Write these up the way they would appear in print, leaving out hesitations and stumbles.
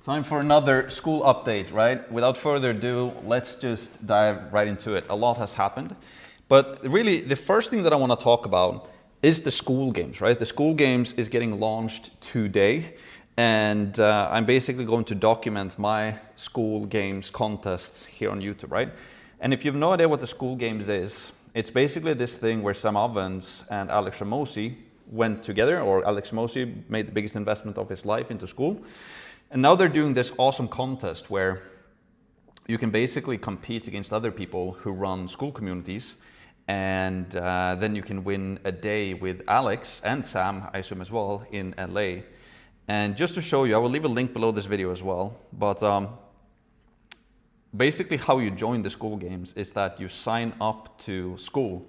Time for another Skool update, right? Without further ado, let's just dive right into it. A lot has happened. But really, the first thing that I want to talk about is the Skool games, right? The Skool games is getting launched today. And I'm basically going to document my Skool games contests here on YouTube, right? And if you have no idea what the Skool games is, it's basically this thing where Sam Ovens and Alex Hormozi went together, or Alex Hormozi made the biggest investment of his life into Skool. And now they're doing this awesome contest where you can basically compete against other people who run Skool communities, and then you can win a day with Alex and Sam, I assume as well, in LA. And just to show you, I will leave a link below this video as well, but basically how you join the Skool games is that you sign up to Skool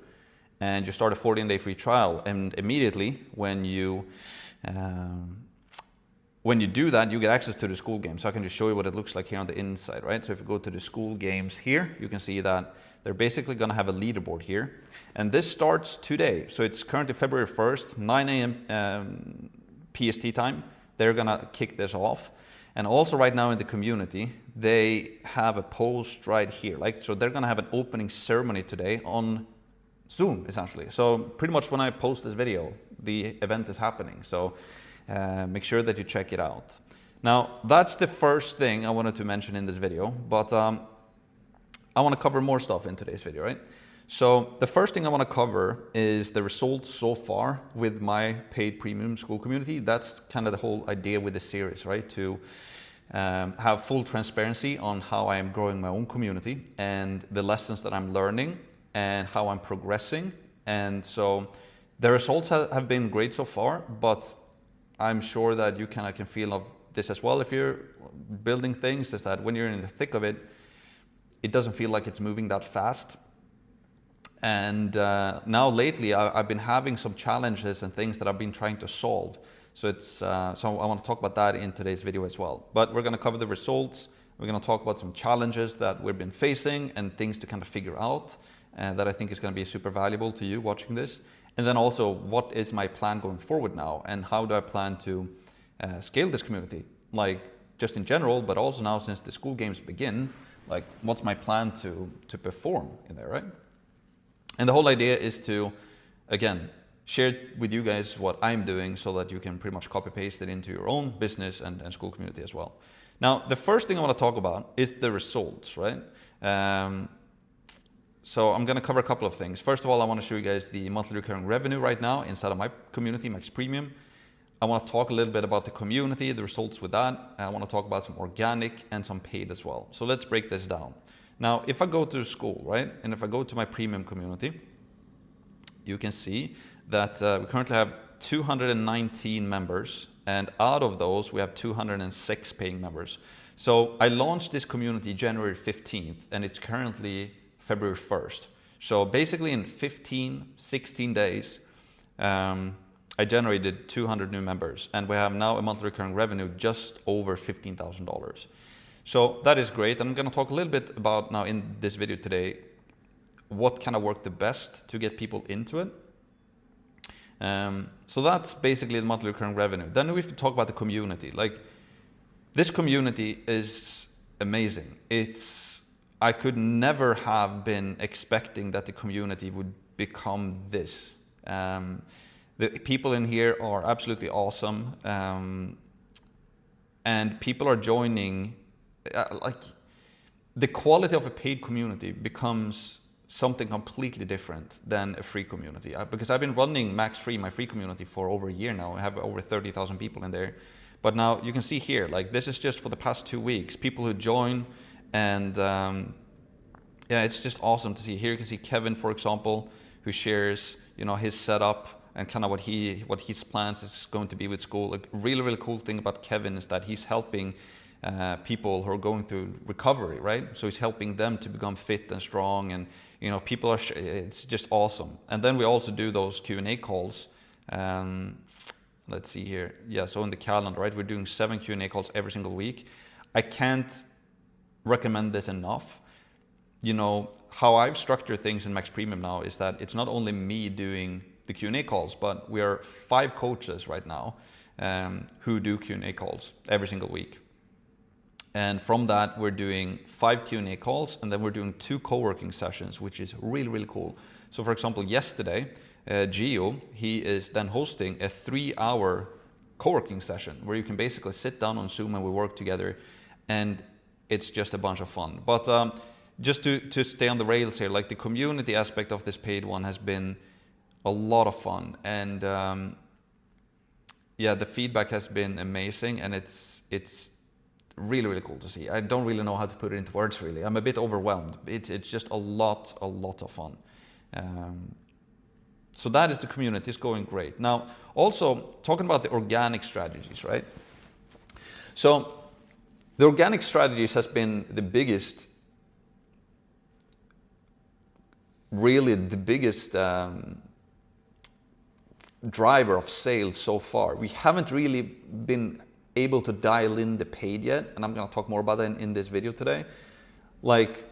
and you start a 14-day free trial, and immediately when you do that, you get access to the Skool games. So I can just show you what it looks like here on the inside, right? So if you go to the Skool games here, you can see that they're basically going to have a leaderboard here. And this starts today. So it's currently February 1st, 9 a.m. PST time. They're going to kick this off. And also right now in the community, they have a post right here. So they're going to have an opening ceremony today on Zoom, essentially. So pretty much when I post this video, the event is happening. So make sure that you check it out. Now, that's the first thing I wanted to mention in this video, but I want to cover more stuff in today's video, right? So the first thing I want to cover is the results so far with my paid premium Skool community. That's kind of the whole idea with the series, right? To have full transparency on how I am growing my own community and the lessons that I'm learning and how I'm progressing. And so the results have been great so far, but I'm sure that you kind of can feel of this as well if you're building things, is that when you're in the thick of it, it doesn't feel like it's moving that fast. And now lately, I've been having some challenges and things that I've been trying to solve. So I want to talk about that in today's video as well. But we're going to cover the results. We're going to talk about some challenges that we've been facing and things to kind of figure out that I think is going to be super valuable to you watching this. And then also, what is my plan going forward now, and how do I plan to scale this community? Like just in general, but also now since the Skool games begin, like what's my plan to perform in there, right? And the whole idea is to, again, share with you guys what I'm doing so that you can pretty much copy paste it into your own business and Skool community as well. Now, the first thing I want to talk about is the results, right? So I'm going to cover a couple of things. First of all, I want to show you guys the monthly recurring revenue right now inside of my community, Max Premium. I want to talk a little bit about the community, the results with that. I want to talk about some organic and some paid as well. So let's break this down. Now, if I go to Skool, right, and if I go to my premium community, you can see that we currently have 219 members, and out of those, we have 206 paying members. So I launched this community January 15th, and it's currently February 1st. So basically in 16 days, I generated 200 new members, and we have now a monthly recurring revenue just over $15,000. So that is great. And I'm going to talk a little bit about now in this video today, what kind of worked the best to get people into it. So that's basically the monthly recurring revenue. Then we have to talk about the community. Like, this community is amazing. I could never have been expecting that the community would become this. The people in here are absolutely awesome. And people are joining, like the quality of a paid community becomes something completely different than a free community. Because I've been running Max Free, my free community, for over a year now. I have over 30,000 people in there. But now you can see here, like this is just for the past 2 weeks, people who join, and yeah, it's just awesome to see. Here you can see Kevin, for example, who shares, his setup and kind of what his plans is going to be with Skool. A really, really cool thing about Kevin is that he's helping people who are going through recovery, right? So he's helping them to become fit and strong, and people are. It's just awesome. And then we also do those Q&A calls. Let's see here. Yeah, so in the calendar, right? We're doing 7 Q&A calls every single week. I can't recommend this enough. How I've structured things in Max Premium now is that it's not only me doing the Q&A calls, but we are 5 coaches right now who do Q&A calls every single week. And from that, we're doing 5 Q&A calls, and then we're doing 2 co-working sessions, which is really, really cool. So for example, yesterday, Gio, he is then hosting a 3-hour co-working session where you can basically sit down on Zoom and we work together, and it's just a bunch of fun. But just to stay on the rails here, like the community aspect of this paid one has been a lot of fun, and yeah, the feedback has been amazing, and it's really, really cool to see. I don't really know how to put it into words, really. I'm a bit overwhelmed. It's just a lot of fun. So that is the community. It's going great. Now, also talking about the organic strategies, right? So the organic strategies has been the biggest, really the biggest driver of sales so far. We haven't really been able to dial in the paid yet, and I'm going to talk more about that in this video today. Like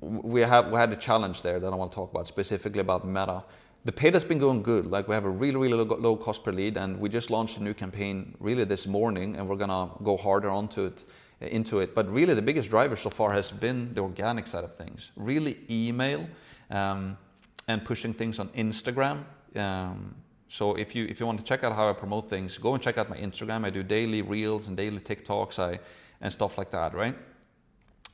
we had a challenge there that I want to talk about, specifically about Meta. The paid has been going good. Like we have a really, really low cost per lead, and we just launched a new campaign really this morning, and we're going to go harder into it. But really the biggest driver so far has been the organic side of things. Really email and pushing things on Instagram. So if you want to check out how I promote things, go and check out my Instagram. I do daily reels and daily TikToks and stuff like that, right?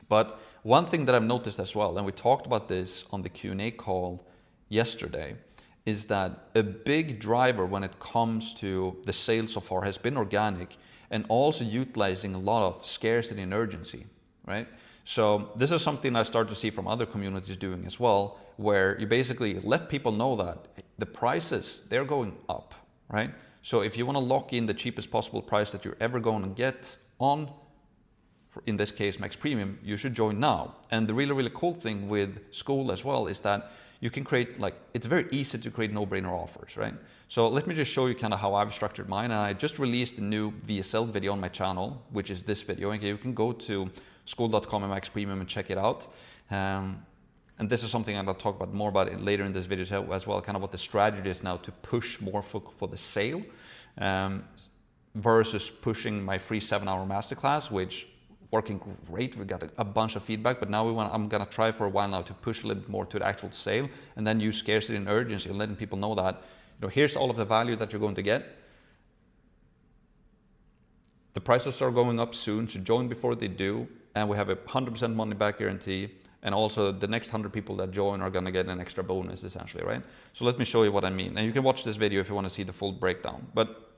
But one thing that I've noticed as well, and we talked about this on the Q&A call yesterday, is that a big driver when it comes to the sales so far has been organic, and also utilizing a lot of scarcity and urgency, right? So this is something I start to see from other communities doing as well, where you basically let people know that the prices, they're going up, right? So if you want to lock in the cheapest possible price that you're ever going to get on, in this case Max Premium, you should join now. And the really, really cool thing with Skool as well is that you can create, like, it's very easy to create no-brainer offers, right? So let me just show you kind of how I've structured mine. And I just released a new VSL video on my channel, which is this video. And you can go to skool.com and Max Premium and check it out. And this is something I'm going to talk about more about it later in this video as well, kind of what the strategy is now to push more for the sale versus pushing my free 7-hour masterclass, which working great. We got a bunch of feedback, but now I'm going to try for a while now to push a little bit more to the actual sale, and then use scarcity and urgency and letting people know that, you know, here's all of the value that you're going to get. The prices are going up soon, so join before they do, and we have a 100% money back guarantee. And also the next 100 people that join are going to get an extra bonus, essentially, right? So let me show you what I mean. And you can watch this video if you want to see the full breakdown. But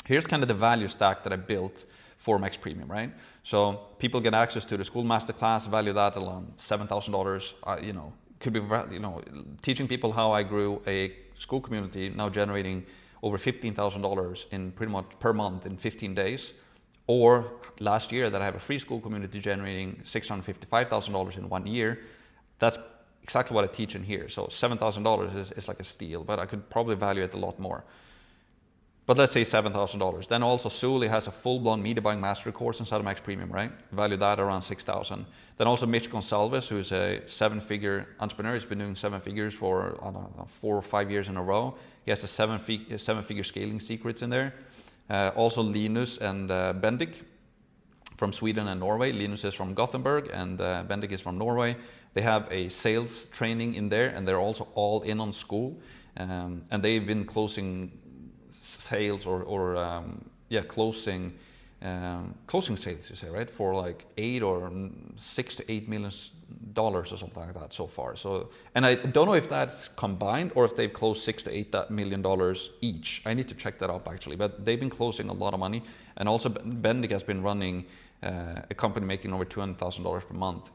here's kind of the value stack that I built for Max Premium, right? So people get access to the Skool Masterclass, value that around $7,000. You know, could be, you know, teaching people how I grew a Skool community, now generating over $15,000 in pretty much per month in 15 days. Or last year that I have a free Skool community generating $655,000 in 1 year. That's exactly what I teach in here. So $7,000 is like a steal, but I could probably value it a lot more. But let's say $7,000. Then also Sully has a full-blown media buying mastery course inside of Max Premium, right? Value that around $6,000. Then also Mitch Gonsalves, who's a 7-figure entrepreneur. He's been doing 7 figures for, I don't know, 4 or 5 years in a row. He has a 7-figure scaling secrets in there. Also Linus and Bendik from Sweden and Norway. Linus is from Gothenburg and Bendik is from Norway. They have a sales training in there, and they're also all in on Skool. And they've been closing sales closing sales, you say, right, for like 8 or 6 to 8 million dollars or something like that so far. So, and I don't know if that's combined or if they've closed 6 to 8 million dollars each. I need to check that up actually, but they've been closing a lot of money. And also Bendik has been running a company making over $200,000 per month,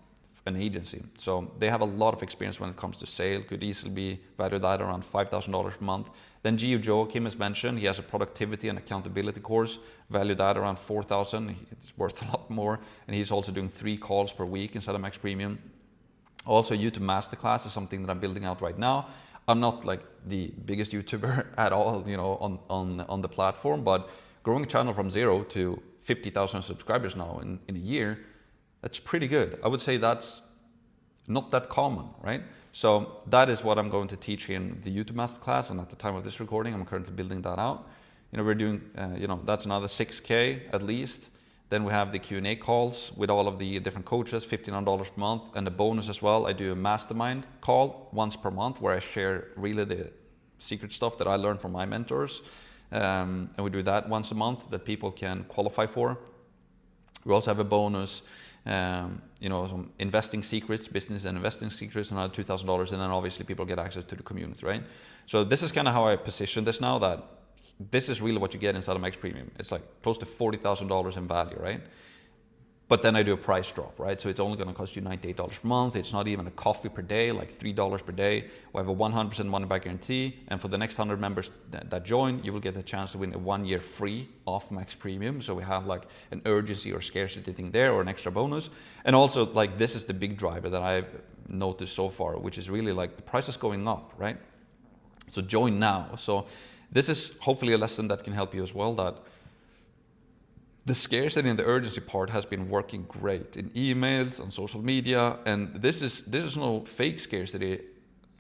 an agency. So they have a lot of experience when it comes to sale, could easily be valued at around $5,000 per month. Then Gio Joachim has mentioned, he has a productivity and accountability course valued at around $4,000. It's worth a lot more. And he's also doing 3 calls per week inside of Max Premium. Also YouTube Masterclass is something that I'm building out right now. I'm not like the biggest YouTuber at all, you know, on the platform, but growing a channel from 0 to 50,000 subscribers now in a year, that's pretty good. I would say that's not that common, right? So that is what I'm going to teach in the YouTube Masterclass, and at the time of this recording, I'm currently building that out. You know, we're doing, you know, that's another 6K at least Then we have the Q&A calls with all of the different coaches, $1,500 per month, and the bonus as well. I do a mastermind call once per month where I share really the secret stuff that I learned from my mentors. And we do that once a month that people can qualify for. We also have a bonus, some investing secrets, business and investing secrets, another $2,000, and then obviously people get access to the community, right? So this is kind of how I position this now, that this is really what you get inside of Max Premium. It's like close to $40,000 in value, right? But then I do a price drop, right? So it's only going to cost you $98 per month. It's not even a coffee per day, like $3 per day. We have a 100% money back guarantee. And for the next 100 members that join, you will get a chance to win a 1 year free off Max Premium. So we have like an urgency or scarcity thing there, or an extra bonus. And also, like, this is the big driver that I've noticed so far, which is really like the price is going up, right? So join now. So this is hopefully a lesson that can help you as well, that the scarcity and the urgency part has been working great in emails, on social media, and this is no fake scarcity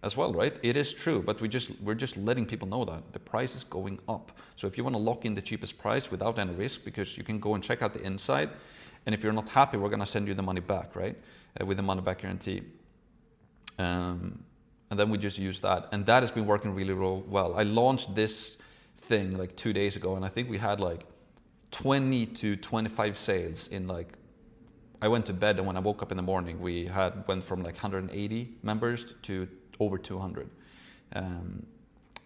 as well, right? It is true, but we're just letting people know that the price is going up. So if you want to lock in the cheapest price without any risk, because you can go and check out the inside, and if you're not happy, we're going to send you the money back, right? With the money back guarantee. And then we just use that, and that has been working really, really well. I launched this thing like 2 days ago, and I think we had like 20 to 25 sales in like, I went to bed and when I woke up in the morning, we went from like 180 members to over 200. And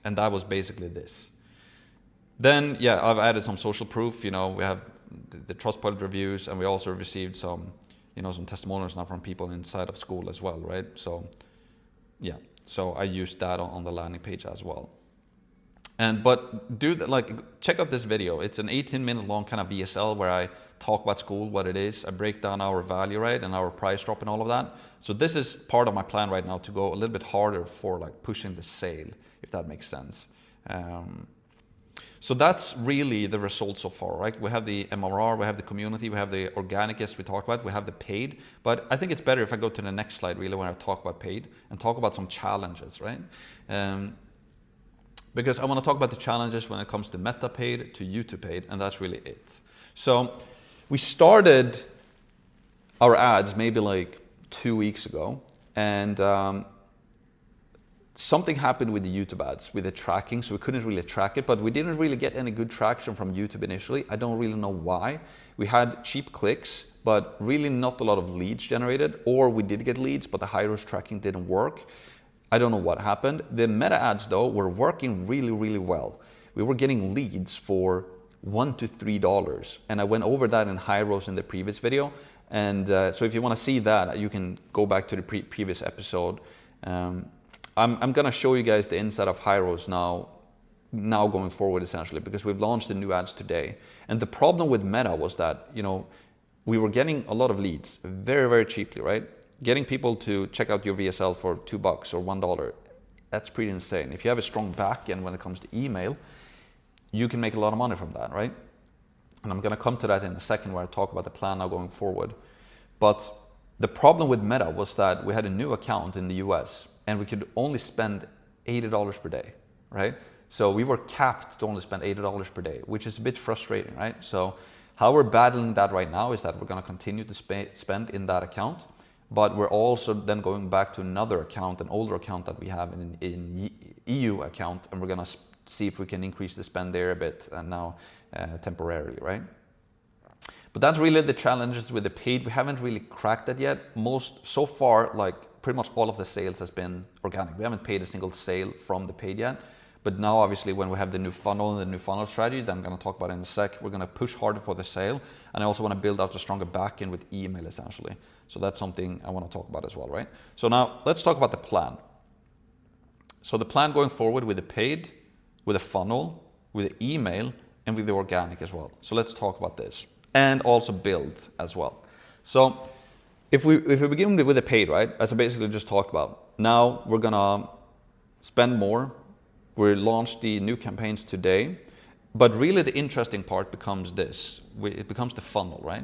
that was basically this. Then, yeah, I've added some social proof. We have the Trustpilot reviews, and we also received some testimonials now from people inside of Skool as well, right? So, yeah, so I used that on the landing page as well. But check out this video. It's an 18-minute long kind of VSL where I talk about Skool, what it is. I break down our value, right, and our price drop and all of that. So this is part of my plan right now, to go a little bit harder for like pushing the sale, if that makes sense. So that's really the result so far, right? We have the MRR, we have the community, we have the organic, yes, we talked about, we have the paid. But I think it's better if I go to the next slide, really, when I talk about paid, and talk about some challenges, right? Because I want to talk about the challenges when it comes to Meta paid, to YouTube paid, and that's really it. So we started our ads maybe like 2 weeks ago, and something happened with the YouTube ads, with the tracking, so we couldn't really track it, but we didn't really get any good traction from YouTube initially. I don't really know why. We had cheap clicks, but really not a lot of leads generated, or we did get leads, but the high-res tracking didn't work. I don't know what happened. The Meta ads, though, were working really, really well. We were getting leads for $1 to $3, and I went over that in high-res in the previous video. And so if you want to see that, you can go back to the previous episode. I'm going to show you guys the inside of high-res now going forward, essentially, because we've launched the new ads today. And the problem with Meta was that, we were getting a lot of leads very, very cheaply, right? Getting people to check out your VSL for $2 or $1, that's pretty insane. If you have a strong backend when it comes to email, you can make a lot of money from that, right? And I'm going to come to that in a second where I talk about the plan now going forward. But the problem with Meta was that we had a new account in the US, and we could only spend $80 per day, right? So we were capped to only spend $80 per day, which is a bit frustrating, right? So how we're battling that right now is that we're going to continue to spend in that account. But we're also then going back to another account, an older account that we have in EU account, and we're going to see if we can increase the spend there a bit, and now temporarily, right? But that's really the challenges with the paid. We haven't really cracked that yet. So far, like pretty much all of the sales has been organic. We haven't paid a single sale from the paid yet. But now, obviously, when we have the new funnel and the new funnel strategy that I'm going to talk about in a sec, we're going to push harder for the sale. And I also want to build out a stronger backend with email, essentially. So that's something I want to talk about as well, right? So now let's talk about the plan. So the plan going forward with the paid, with the funnel, with the email, and with the organic as well. So let's talk about this. And also build as well. So if we begin with the paid, right, as I basically just talked about, now we're going to spend more. We launched the new campaigns today, but really the interesting part becomes this. It becomes the funnel, right?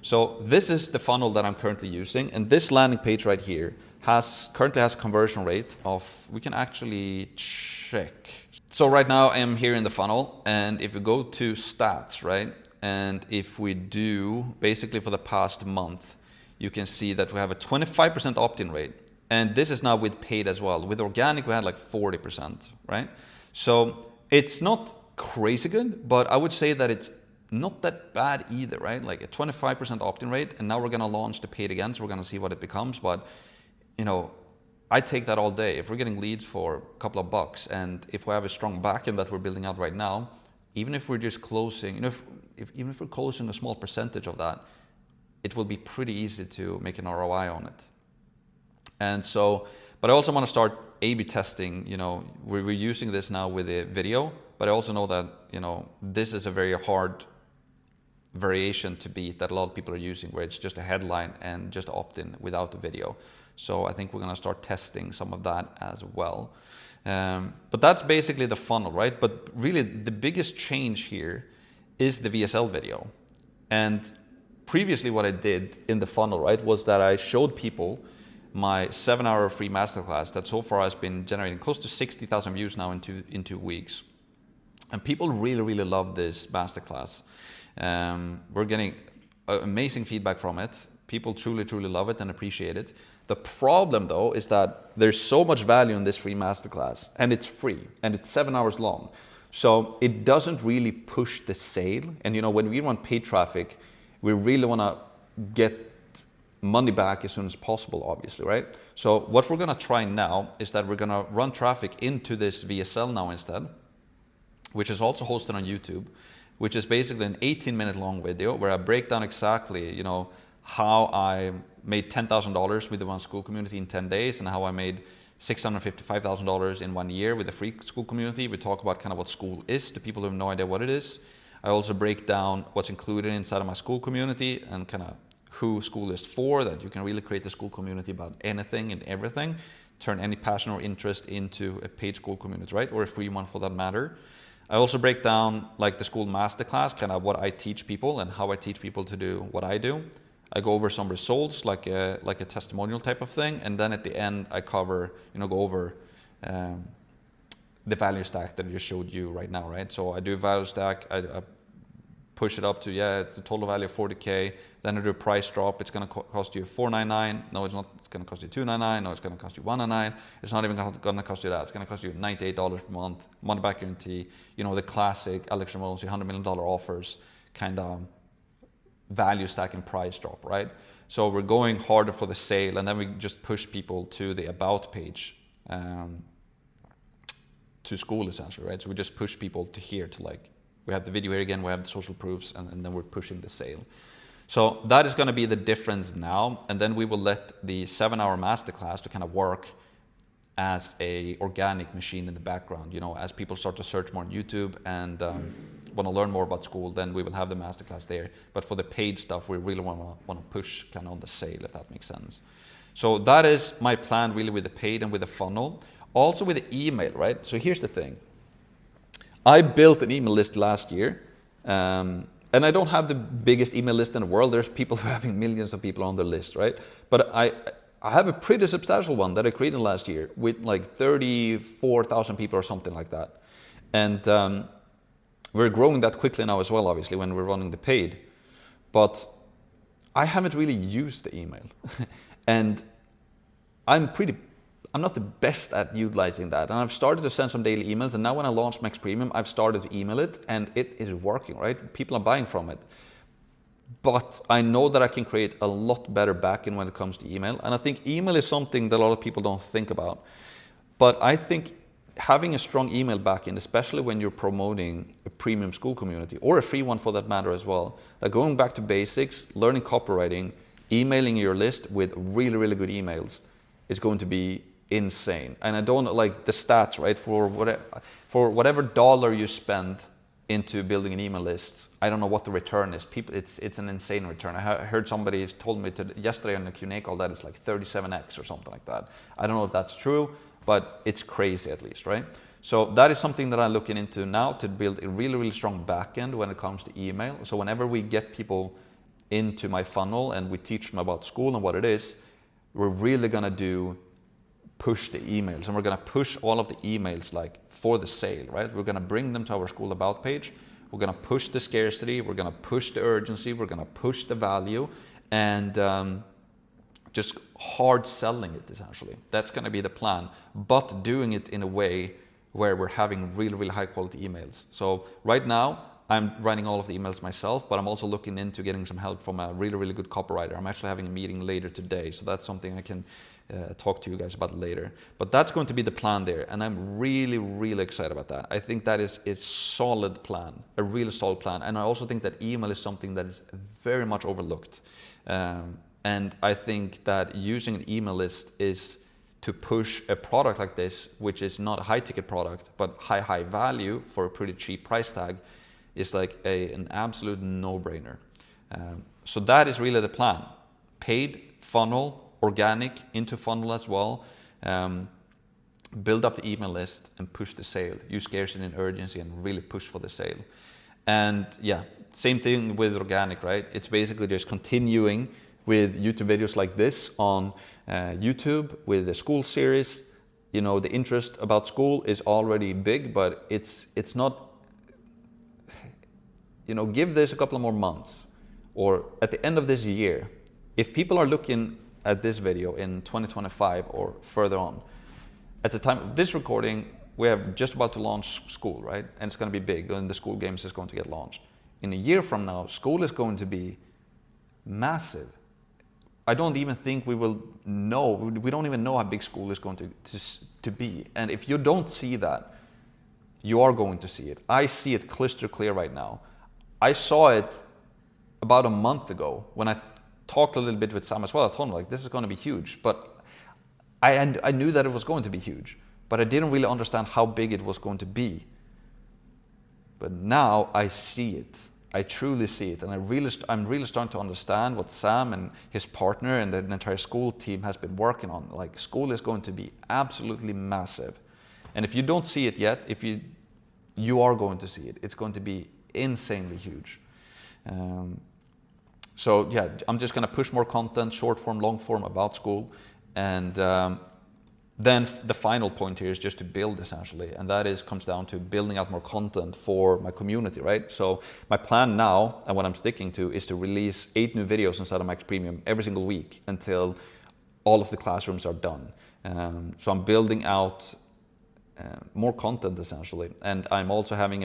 So this is the funnel that I'm currently using, and this landing page right here currently has a conversion rate of, we can actually check. So right now I am here in the funnel, and if you go to stats, right, And if we do, basically for the past month, you can see that we have a 25% opt-in rate. And this is now with paid as well. With organic, we had like 40%, right? So it's not crazy good, but I would say that it's not that bad either, right? Like a 25% opt-in rate, and now we're gonna launch the paid again, so we're gonna see what it becomes. But, you know, I take that all day. If we're getting leads for a couple of bucks, and if we have a strong backend that we're building out right now, even if we're just closing, you know, even if we're closing a small percentage of that, it will be pretty easy to make an ROI on it. And so, but I also want to start A/B testing. You know, we're using this now with a video, but I also know that, you know, this is a very hard variation to beat that a lot of people are using, where it's just a headline and just opt-in without the video. So I think we're going to start testing some of that as well. But that's basically the funnel, right? But really the biggest change here is the VSL video. And previously what I did in the funnel, right, was that I showed people my 7-hour free masterclass that so far has been generating close to 60,000 views now in 2 weeks. And people really, really love this masterclass. We're getting amazing feedback from it. People truly, truly love it and appreciate it. The problem though is that there's so much value in this free masterclass, and it's free and it's 7 hours long. So it doesn't really push the sale. And you know, when we run paid traffic, we really want to get money back as soon as possible, obviously, right? So what we're going to try now is that we're going to run traffic into this VSL now instead, which is also hosted on YouTube, which is basically an 18-minute long video where I break down exactly, you know, how I made $10,000 with the One Skool community in 10 days and how I made $655,000 in 1 year with the free Skool community. We talk about kind of what Skool is to people who have no idea what it is. I also break down what's included inside of my Skool community and kind of who Skool is for, that you can really create a Skool community about anything and everything, turn any passion or interest into a paid Skool community, right? Or a free one for that matter. I also break down like the Skool masterclass, kind of what I teach people and how I teach people to do what I do. I go over some results, like a testimonial type of thing, and then at the end I cover, you know, go over the value stack that I just showed you right now, right? So I do a value stack, I push it up to, yeah, it's a total value of 40K. Then I do a price drop. It's going to cost you $499. No, it's not. It's going to cost you $299. No, it's going to cost you $199. It's not even going to cost you that. It's going to cost you $98 per month, money back guarantee. You know, the classic Alex Hormozi $100 million offers kind of value stack and price drop, right? So we're going harder for the sale, and then we just push people to the about page, to Skool essentially, right? So we just push people to here, to like, we have the video here again, we have the social proofs, and then we're pushing the sale. So that is going to be the difference now, and then we will let the 7-hour masterclass to kind of work as a organic machine in the background. You know, as people start to search more on YouTube and want to learn more about Skool, then we will have the masterclass there. But for the paid stuff, we really want to push kind of on the sale, if that makes sense. So that is my plan really with the paid and with the funnel. Also with the email, right? So here's the thing. I built an email list last year, and I don't have the biggest email list in the world. There's people who are having millions of people on their list, right? But I have a pretty substantial one that I created last year with like 34,000 people or something like that. And we're growing that quickly now as well, obviously, when we're running the paid. But I haven't really used the email. And I'm not the best at utilizing that. And I've started to send some daily emails. And now when I launched Max Premium, I've started to email it, and it is working, right? People are buying from it. But I know that I can create a lot better backend when it comes to email. And I think email is something that a lot of people don't think about. But I think having a strong email backend, especially when you're promoting a premium Skool community, or a free one for that matter as well, like going back to basics, learning copywriting, emailing your list with really, really good emails is going to be insane. And I don't like the stats, right? For whatever dollar you spend into building an email list, I don't know what the return is. It's an insane return. I heard somebody told me yesterday on the Q&A call that it's like 37x or something like that. I don't know if that's true, but it's crazy at least, right? So that is something that I'm looking into now, to build a really, really strong backend when it comes to email. So whenever we get people into my funnel and we teach them about Skool and what it is, we're really gonna push the emails, and we're gonna push all of the emails like for the sale, right? We're gonna bring them to our Skool about page. We're going to push the scarcity. We're going to push the urgency. We're going to push the value, and just hard selling it, essentially. That's going to be the plan, but doing it in a way where we're having really, really high quality emails. So right now, I'm writing all of the emails myself, but I'm also looking into getting some help from a really, really good copywriter. I'm actually having a meeting later today, so that's something I can talk to you guys about later. But that's going to be the plan there, and I'm really, really excited about that. I think that is a solid plan, a really solid plan. And I also think that email is something that is very much overlooked. And I think that using an email list is to push a product like this, which is not a high ticket product, but high value for a pretty cheap price tag, is like an absolute no-brainer. So that is really the plan. Paid, funnel, organic, into funnel as well. Build up the email list and push the sale. Use scarcity and urgency and really push for the sale. And yeah, same thing with organic, right? It's basically just continuing with YouTube videos like this on YouTube with the Skool series. You know, the interest about Skool is already big, but it's not, you know, give this a couple of more months, or at the end of this year. If people are looking at this video in 2025 or further on, at the time of this recording, we are just about to launch Skool, right? And it's going to be big, and the Skool games is going to get launched. In a year from now, Skool is going to be massive. I don't even think we will know. We don't even know how big Skool is going to be. And if you don't see that, you are going to see it. I see it crystal clear right now. I saw it about a month ago when I talked a little bit with Sam as well. I told him, like, this is going to be huge. But I knew that it was going to be huge, but I didn't really understand how big it was going to be. But now I see it. I truly see it, and I'm really starting to understand what Sam and his partner and the entire Skool team has been working on. Like, Skool is going to be absolutely massive, and if you don't see it yet, you are going to see it. It's going to be insanely huge. So yeah, I'm just going to push more content, short form, long form about Skool, and then the final point here is just to build, essentially, and that comes down to building out more content for my community, right? So my plan now, and what I'm sticking to, is to release 8 new videos inside of Max Premium every single week until all of the classrooms are done. So I'm building out more content, essentially, and I'm also having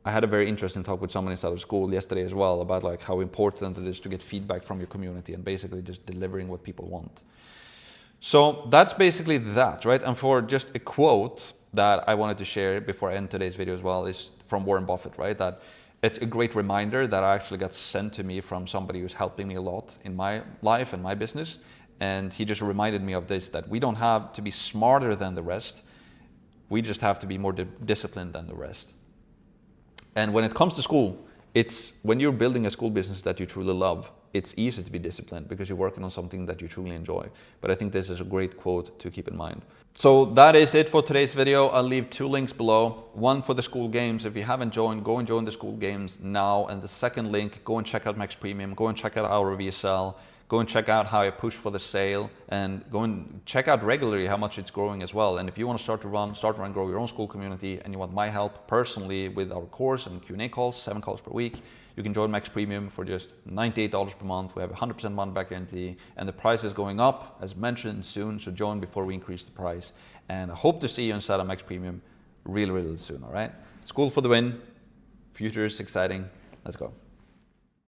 I had a very interesting talk with someone inside of Skool yesterday as well about like how important it is to get feedback from your community and basically just delivering what people want. So that's basically that, right? And for just a quote that I wanted to share before I end today's video as well is from Warren Buffett, right? That it's a great reminder that I actually got sent to me from somebody who's helping me a lot in my life and my business. And he just reminded me of this, that we don't have to be smarter than the rest. We just have to be more disciplined than the rest. And when it comes to Skool, it's when you're building a Skool business that you truly love, it's easy to be disciplined because you're working on something that you truly enjoy. But I think this is a great quote to keep in mind. So that is it for today's video. I'll leave 2 links below. One for the Skool games. If you haven't joined, go and join the Skool games now. And the second link, go and check out Max Premium. Go and check out our VSL. Go and check out how I push for the sale, and go and check out regularly how much it's growing as well. And if you want to start to run, grow your own Skool community, and you want my help personally with our course and Q&A calls, 7 calls per week, you can join Max Premium for just $98 per month. We have a 100% money back guarantee, and the price is going up, as mentioned, soon. So join before we increase the price. And I hope to see you inside of Max Premium really, really soon. All right, Skool for the win. Future is exciting. Let's go.